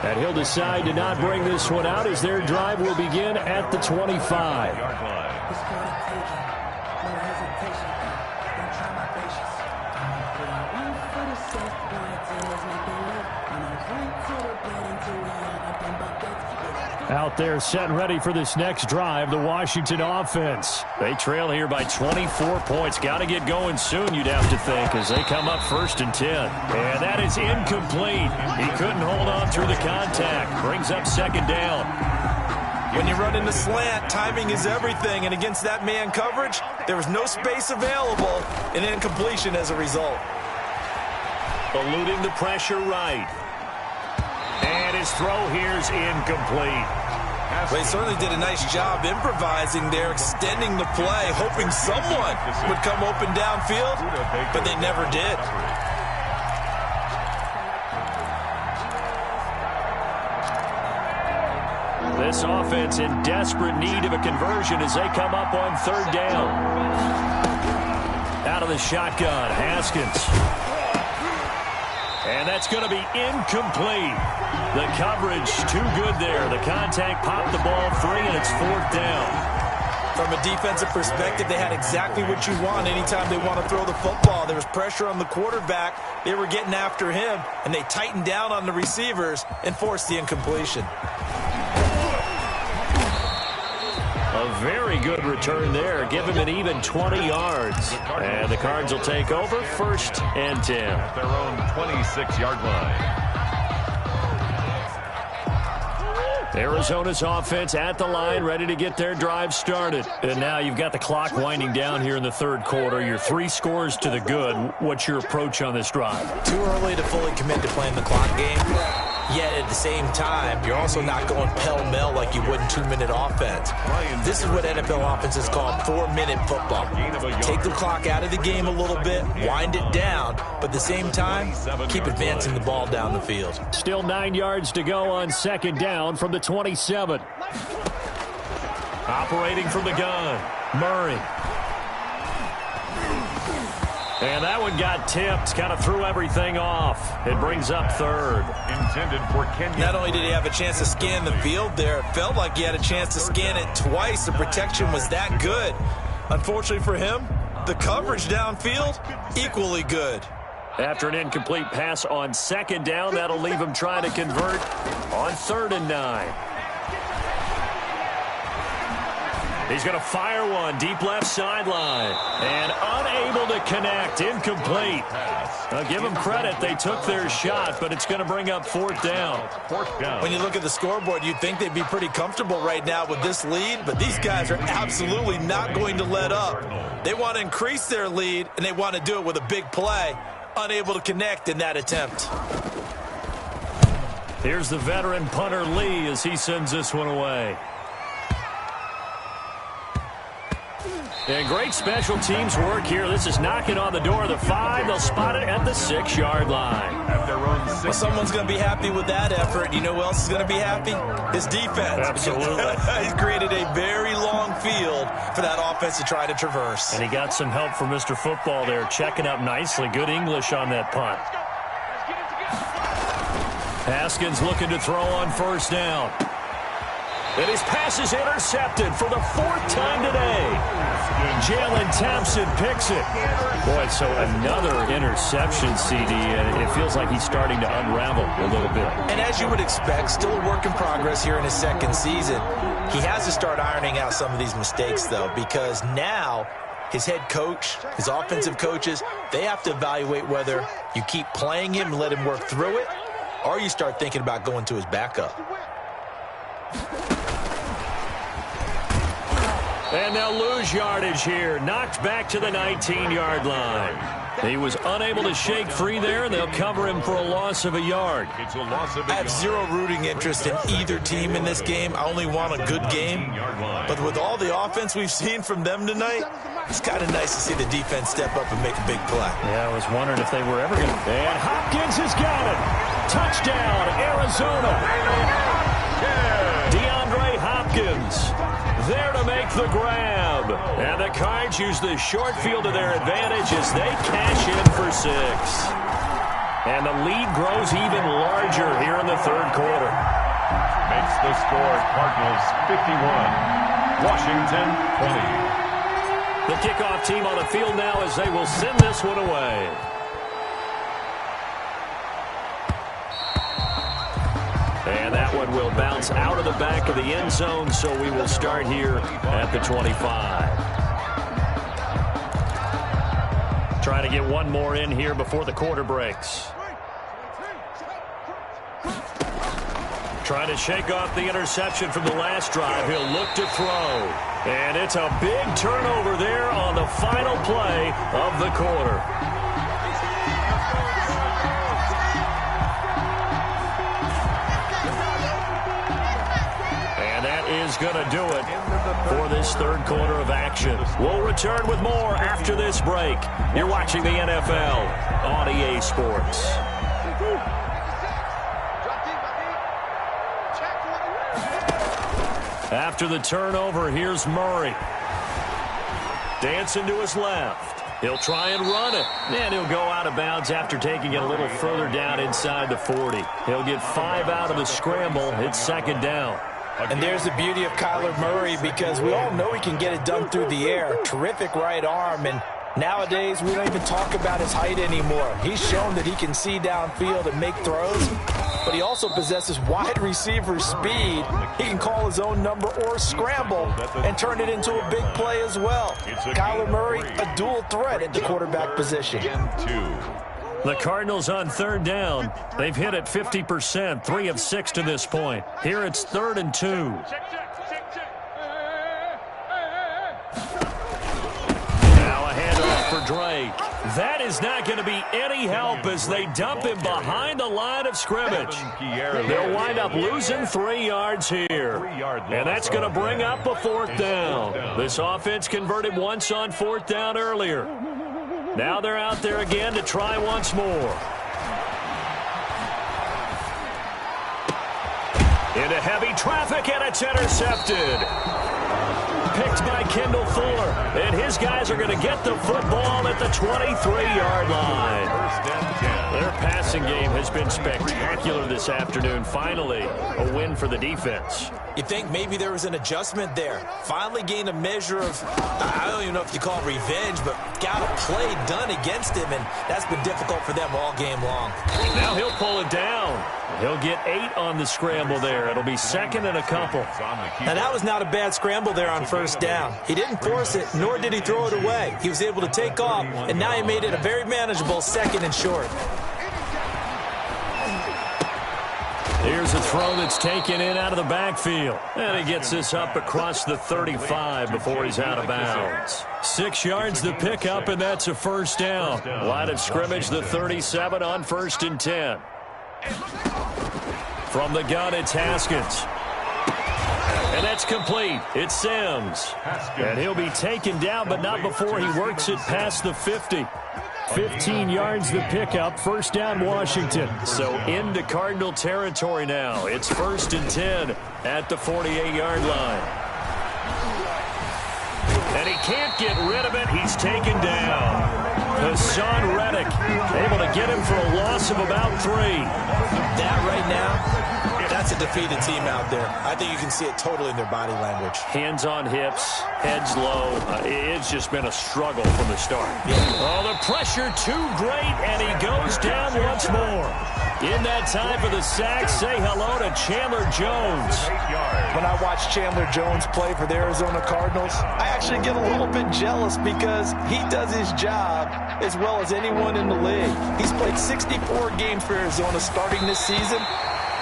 And he'll decide to not bring this one out as their drive will begin at the 25. Out there set and ready for this next drive, the Washington offense. They trail here by 24 points. Got to get going soon, you'd have to think, as they come up 1st and 10. And that is incomplete. He couldn't hold on through the contact. Brings up second down. When you run in the slant, timing is everything. And against that man coverage, there was no space available, and incompletion as a result. Eluding the pressure right. And his throw here's incomplete. They certainly did a nice job improvising there, extending the play, hoping someone would come open downfield, but they never did. This offense in desperate need of a conversion as they come up on 3rd down. Out of the shotgun, Haskins. And that's going to be incomplete. The coverage too good there. The contact popped the ball free, and it's 4th down. From a defensive perspective, they had exactly what you want anytime they want to throw the football. There was pressure on the quarterback. They were getting after him, and they tightened down on the receivers and forced the incompletion. A very good return there. Give him an even 20 yards. And the Cards will take over 1st and 10. At their own 26-yard line. Arizona's offense at the line, ready to get their drive started. And now you've got the clock winding down here in the 3rd quarter. You're 3 scores to the good. What's your approach on this drive? Too early to fully commit to playing the clock game. Yet at the same time, you're also not going pell-mell like you would in 2-minute offense. This is what NFL offenses call 4-minute football. Take the clock out of the game a little bit, wind it down, but at the same time, keep advancing the ball down the field. Still 9 yards to go on 2nd down from the 27. Operating from the gun, Murray. And that one got tipped, kind of threw everything off. It brings up 3rd. Intended for Kenyon. Not only did he have a chance to scan the field there, it felt like he had a chance to scan it twice. The protection was that good. Unfortunately for him, the coverage downfield, equally good. After an incomplete pass on 2nd down, that'll leave him trying to convert on 3rd and 9. He's going to fire one deep left sideline. And unable to connect. Incomplete. Now, give them credit. They took their shot, but it's going to bring up 4th down. 4th down. When you look at the scoreboard, you'd think they'd be pretty comfortable right now with this lead, but these guys are absolutely not going to let up. They want to increase their lead, and they want to do it with a big play. Unable to connect in that attempt. Here's the veteran punter Lee as he sends this one away. And great special teams work here. This is knocking on the door of the 5. They'll spot it at the 6-yard line. At their own Well, someone's going to be happy with that effort. You know who else is going to be happy? His defense. Absolutely. He's created a very long field for that offense to try to traverse. And he got some help from Mr. Football there, checking up nicely. Good English on that punt. Haskins looking to throw on first down. And his pass is intercepted for the 4th time today. Jalen Thompson picks it. Boy, so another interception, CD, and it feels like he's starting to unravel a little bit. And as you would expect, still a work in progress here in his 2nd season. He has to start ironing out some of these mistakes, though, because now his head coach, his offensive coaches, they have to evaluate whether you keep playing him and let him work through it, or you start thinking about going to his backup. And they'll lose yardage here. Knocked back to the 19-yard line. He was unable to shake free there, and they'll cover him for a loss of a yard. I have zero rooting interest in either team in this game. I only want a good game. But with all the offense we've seen from them tonight, it's kind of nice to see the defense step up and make a big play. Yeah, I was wondering if they were ever going to. And Hopkins has got it. Touchdown, Arizona. DeAndre Hopkins there to make the grab. And the Cards use the short field to their advantage as they cash in for 6. And the lead grows even larger here in the 3rd quarter. Makes the score Cardinals 51, Washington 20. The kickoff team on the field now as they will send this one away. And that one will bounce out of the back of the end zone, so we will start here at the 25. Trying to get one more in here before the quarter breaks. Trying to shake off the interception from the last drive. He'll look to throw. And it's a big turnover there on the final play of the quarter. Is going to do it for this 3rd quarter of action. We'll return with more after this break. You're watching the NFL on EA Sports. After the turnover, here's Murray. Dancing to his left. He'll try and run it. And he'll go out of bounds after taking it a little further down inside the 40. He'll get 5 out of the scramble. It's 2nd down. And there's the beauty of Kyler Murray, because we all know he can get it done through the air. Terrific right arm, and nowadays we don't even talk about his height anymore. He's shown that he can see downfield and make throws, but he also possesses wide receiver speed. He can call his own number or scramble and turn it into a big play as well. Kyler Murray, a dual threat at the quarterback position. The Cardinals on 3rd down. They've hit it 50%, 3 of 6 to this point. Here it's 3rd and 2. Now a handoff for Drake. That is not going to be any help as they dump him behind the line of scrimmage. They'll wind up losing 3 yards here. And that's going to bring up a 4th down. This offense converted once on 4th down earlier. Now they're out there again to try once more. Into heavy traffic, and it's intercepted. Picked by Kendall Fuller. And his guys are going to get the football at the 23-yard line. Their passing game has been spectacular this afternoon. Finally, a win for the defense. You think maybe there was an adjustment there. Finally gained a measure of, I don't even know if you call it revenge, but got a play done against him, and that's been difficult for them all game long. Now he'll pull it down. He'll get 8 on the scramble there. It'll be 2nd and a couple. Now that was not a bad scramble there on 1st down. He didn't force it, nor did he throw it away. He was able to take off, and now he made it a very manageable 2nd and short. Here's a throw that's taken in out of the backfield. And he gets this up across the 35 before he's out of bounds. 6 yards to pick up, and that's a 1st down. Line of scrimmage, the 37 on 1st and 10. From the gun, it's Haskins. And that's complete. It's Sims. And he'll be taken down, but not before he works it past the 50. 15 yards the pickup. First down, Washington. So into Cardinal territory now. It's 1st and 10 at the 48-yard line. And he can't get rid of it. He's taken down. Hassan Reddick able to get him for a loss of about 3. That right now, that's a defeated team out there. I think you can see it totally in their body language. Hands on hips, heads low. It's just been a struggle from the start. Yeah. Oh, the pressure too great, and he goes down once more. In that time for the sack, say hello to Chandler Jones. When I watch Chandler Jones play for the Arizona Cardinals, I actually get a little bit jealous because he does his job as well as anyone in the league. He's played 64 games for Arizona starting this season.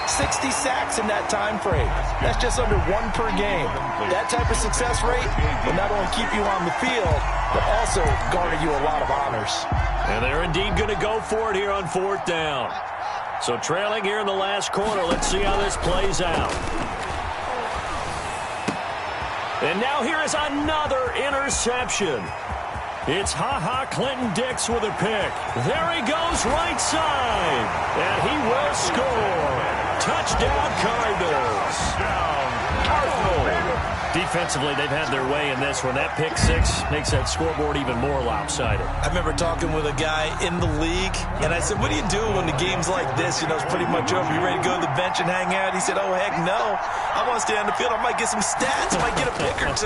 60 sacks in that time frame. That's just under 1 per game. That type of success rate will not only keep you on the field, but also garner you a lot of honors. And they're indeed going to go for it here on 4th down. So trailing here in the last quarter. Let's see how this plays out. And now here is another interception. It's Clinton Dix with a pick. There he goes right side. And he will score. Touchdown Cardinals. Defensively, they've had their way in this one. That pick 6 makes that scoreboard even more lopsided. I remember talking with a guy in the league, and I said, what do you do when the game's like this? You know, it's pretty much over. You ready to go to the bench and hang out? He said, oh, heck no. I'm going to stay on the field. I might get some stats. I might get a pick or 2.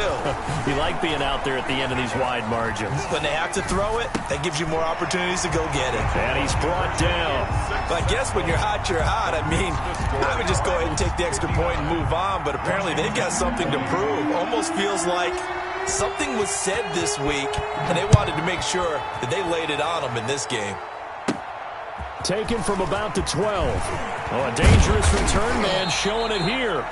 You like being out there at the end of these wide margins. When they have to throw it, that gives you more opportunities to go get it. And he's brought down. But I guess when you're hot, you're hot. I mean, I would just go ahead and take the extra point and move on, but apparently they've got something to prove. Almost feels like something was said this week, and they wanted to make sure that they laid it on them in this game. Taken from about the 12. Oh, a dangerous return man showing it here.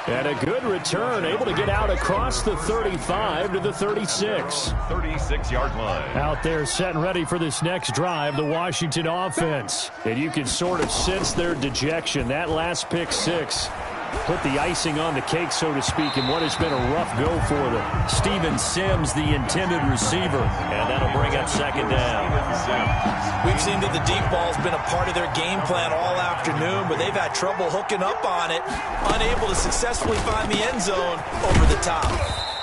And a good return, able to get out across the 35 to the 36. 36-yard line. Out there set and ready for this next drive, the Washington offense. And you can sort of sense their dejection. That last pick 6 put the icing on the cake, so to speak, in what has been a rough go for them. Steven Sims, the intended receiver, and that'll bring up 2nd down. We've seen that the deep ball's been a part of their game plan all afternoon, but they've had trouble hooking up on it, unable to successfully find the end zone over the top.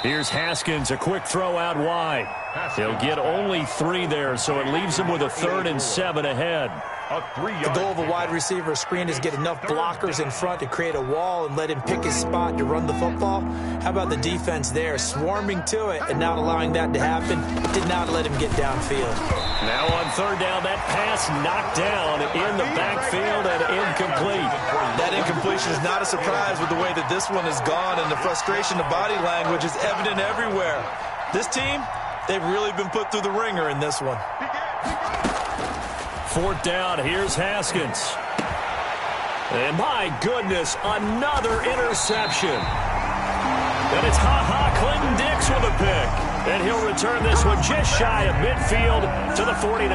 Here's Haskins, a quick throw out wide. He'll get only 3 there, so it leaves him with a 3rd and 7 ahead. The goal of a wide receiver screen is get enough blockers in front to create a wall and let him pick his spot to run the football. How about the defense there, swarming to it and not allowing that to happen? Did not let him get downfield. Now on 3rd down, that pass knocked down in the backfield and incomplete. That incompletion is not a surprise with the way that this one has gone, and the frustration of body language is evident everywhere. This team, they've really been put through the ringer in this one. 4th down, here's Haskins. And my goodness, another interception. And it's Clinton Dix with a pick. And he'll return this one just shy of midfield to the 49.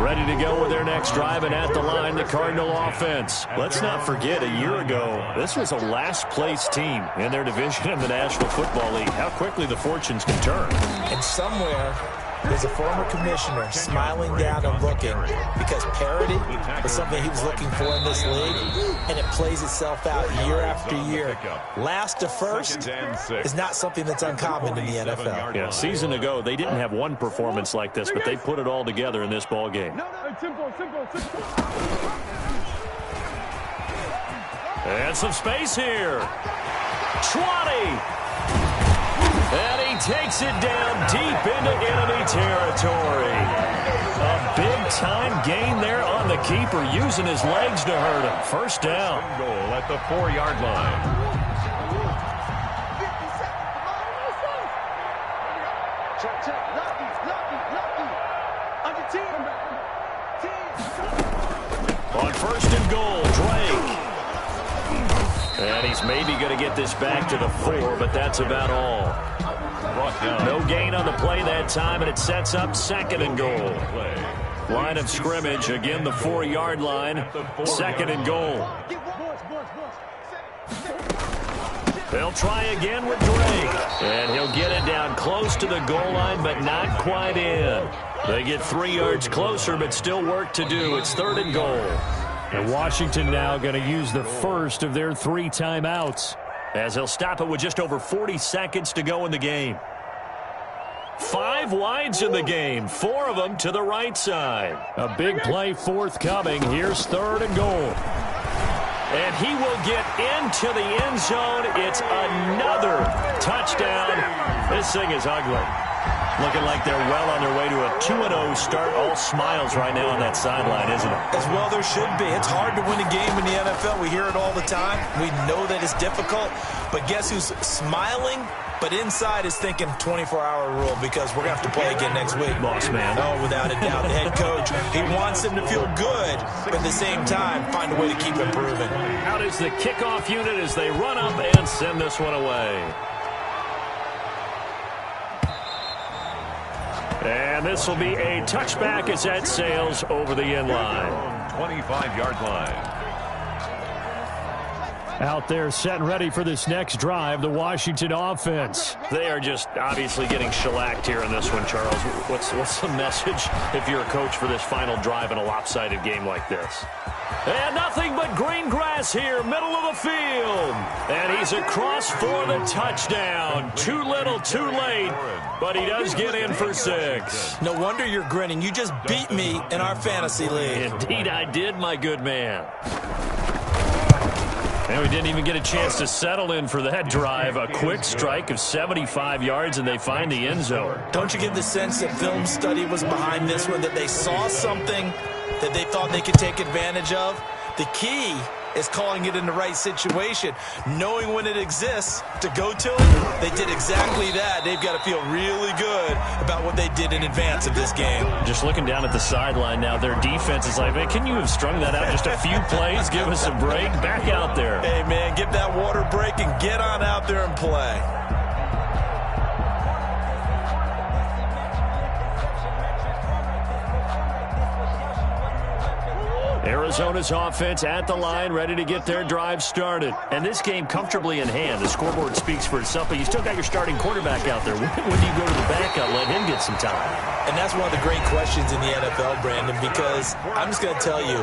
Ready to go with their next drive, and at the line, the Cardinal offense. Let's not forget, a year ago, this was a last-place team in their division in the National Football League. How quickly the fortunes can turn. And somewhere, there's a former commissioner smiling down and looking because parity was something he was looking for in this league, and it plays itself out year after year. Last to first is not something that's uncommon in the NFL. Yeah, a season ago, they didn't have one performance like this, but they put it all together in this ball game. And some space here. 20. And he takes it down deep into enemy territory. A big-time gain there on the keeper, using his legs to hurt him. 1st down. Goal at the 4-yard line. On 1st and goal, Drake. And he's maybe going to get this back to the 4, but that's about all. No gain on the play that time, and it sets up 2nd and goal. Line of scrimmage, again the 4-yard line, 2nd and goal. They'll try again with Drake. And he'll get it down close to the goal line, but not quite in. They get 3 yards closer, but still work to do. It's 3rd and goal. And Washington now going to use the first of their 3 timeouts, as they'll stop it with just over 40 seconds to go in the game. 5 wides in the game, 4 of them to the right side. A big play forthcoming. Here's 3rd and goal. And he will get into the end zone. It's another touchdown. This thing is ugly. Looking like they're well on their way to a 2-0 start. All smiles right now on that sideline, isn't it? As well there should be. It's hard to win a game in the NFL. We hear it all the time. We know that it's difficult. But guess who's smiling? But inside is thinking 24-hour rule, because we're going to have to play again next week. Boss man. Oh, without a doubt. The head coach, he wants them to feel good, but at the same time, find a way to keep improving. Out is the kickoff unit as they run up and send this one away. And this will be a touchback as that sails over the end line. 25-yard line. Out there set and ready for this next drive, the Washington offense. They are just obviously getting shellacked here in this one, Charles. What's the message if you're a coach for this final drive in a lopsided game like this? And nothing but green grass here, middle of the field. And he's across for the touchdown. Too little, too late, but he does get in for 6. No wonder you're grinning. You just beat me in our fantasy league. Indeed I did, my good man. And we didn't even get a chance to settle in for that drive. A quick strike of 75 yards, and they find the end zone. Don't you get the sense that film study was behind this one, that they saw something that they thought they could take advantage of? The key is calling it in the right situation, knowing when it exists to go to it. They did exactly that. They've got to feel really good about what they did in advance of this game. Just looking down at the sideline now, their defense is like, man, can you have strung that out just a few plays? Give us a break. Back out there. Hey, man, give that water break and get on out there and play. Arizona's offense at the line, ready to get their drive started. And this game comfortably in hand. The scoreboard speaks for itself, but you still got your starting quarterback out there. When do you go to the backup, let him get some time? And that's one of the great questions in the NFL, Brandon, because I'm just going to tell you,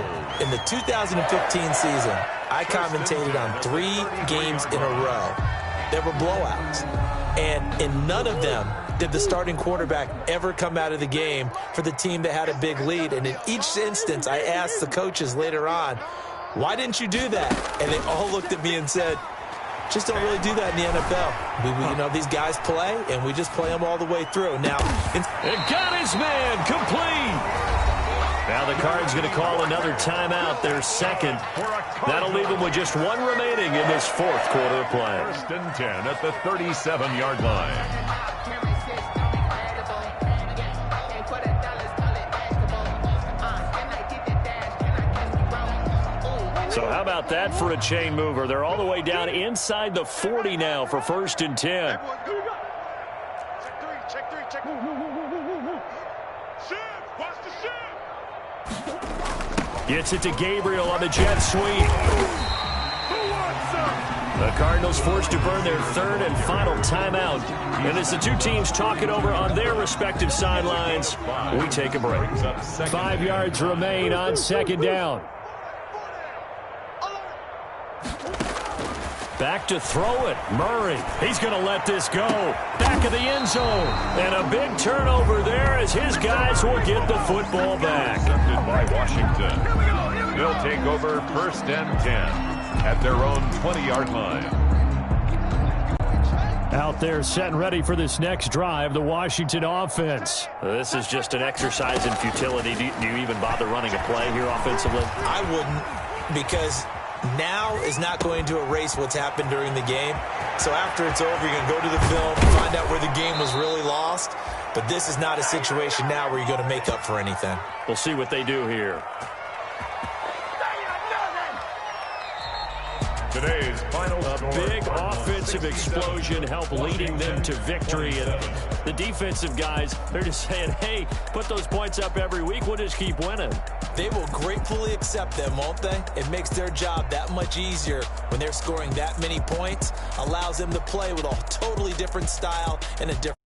in the 2015 season, I commentated on 3 games in a row. There were blowouts. And in none of them did the starting quarterback ever come out of the game for the team that had a big lead. And in each instance, I asked the coaches later on, why didn't you do that? And they all looked at me and said, just don't really do that in the NFL. You know, these guys play, and we just play them all the way through. Now, and got his man complete. Now the Cards going to call another timeout, their second. That'll leave them with just 1 remaining in this 4th quarter of play. 1st and 10 at the 37-yard line. So how about that for a chain mover? They're all the way down inside the 40 now for 1st and 10. Check 3. Shift, watch the shift. Gets it to Gabriel on the jet sweep. The Cardinals forced to burn their 3rd and final timeout. And as the 2 teams talk it over on their respective sidelines, we take a break. 5 yards remain on 2nd down. Back to throw it. Murray. He's going to let this go. Back of the end zone. And a big turnover there as his guys will get the football back. Intercepted by Washington. They'll take over 1st and 10 at their own 20-yard line. Out there set and ready for this next drive, the Washington offense. This is just an exercise in futility. Do you even bother running a play here offensively? I wouldn't, because now is not going to erase what's happened during the game. So after it's over, you're going to go to the film, find out where the game was really lost. But this is not a situation now where you're going to make up for anything. We'll see what they do here. Today's final score. Big offensive explosion helped leading them to victory. And the defensive guys, they're just saying, hey, put those points up every week. We'll just keep winning. They will gratefully accept them, won't they? It makes their job that much easier when they're scoring that many points. Allows them to play with a totally different style and a different